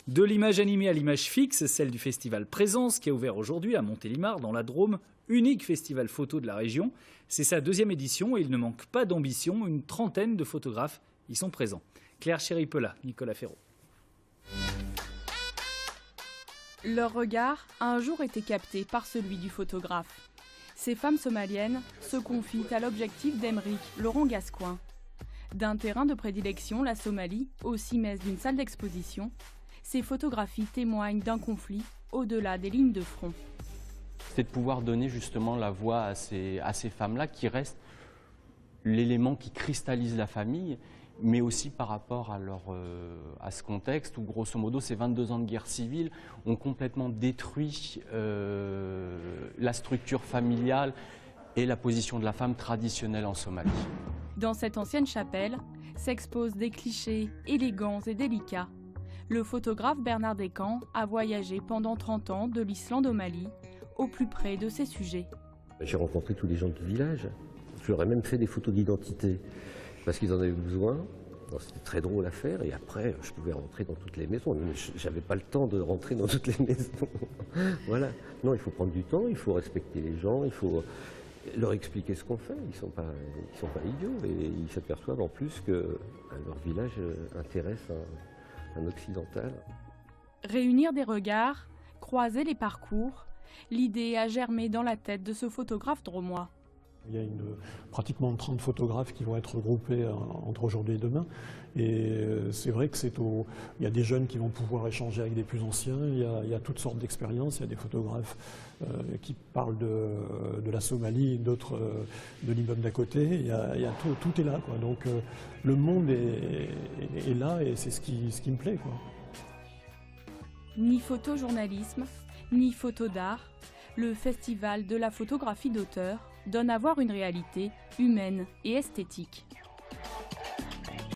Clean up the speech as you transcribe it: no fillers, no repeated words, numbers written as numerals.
De l'image animée à l'image fixe, celle du festival Présence qui a ouvert aujourd'hui à Montélimar dans la Drôme, unique festival photo de la région. C'est sa 2e édition et il ne manque pas d'ambition, une trentaine de photographes y sont présents. Claire Chéripela, Nicolas Ferraud. Leur regard a un jour été capté par celui du photographe. Ces femmes somaliennes se confient à l'objectif d'Emeric Laurent Gascoigne. D'un terrain de prédilection, la Somalie, au cimès d'une salle d'exposition, ces photographies témoignent d'un conflit au-delà des lignes de front. C'est de pouvoir donner justement la voix à ces femmes-là qui restent l'élément qui cristallise la famille, mais aussi par rapport à ce contexte où, grosso modo, ces 22 ans de guerre civile ont complètement détruit la structure familiale et la position de la femme traditionnelle en Somalie. Dans cette ancienne chapelle s'exposent des clichés élégants et délicats. Le photographe Bernard Descamps a voyagé pendant 30 ans de l'Islande au Mali, au plus près de ces sujets. J'ai rencontré tous les gens du village. Je leur ai même fait des photos d'identité parce qu'ils en avaient besoin. C'était très drôle à faire et après je pouvais rentrer dans toutes les maisons. J'avais pas le temps de rentrer dans toutes les maisons. Voilà. Non, il faut prendre du temps, il faut respecter les gens, il faut leur expliquer ce qu'on fait. Ils sont pas idiots et ils s'aperçoivent en plus que leur village intéresse un occidental. Réunir des regards, croiser les parcours, l'idée a germé dans la tête de ce photographe drômois. Il y a pratiquement 30 photographes qui vont être regroupés entre aujourd'hui et demain. Et c'est vrai que il y a des jeunes qui vont pouvoir échanger avec des plus anciens. Il y a toutes sortes d'expériences. Il y a des photographes qui parlent de la Somalie, d'autres de l'immeuble d'à côté. Tout est là, quoi. Donc le monde est là et c'est ce qui me plaît, quoi. Ni photojournalisme, ni photo d'art, le festival de la photographie d'auteur donne à voir une réalité humaine et esthétique.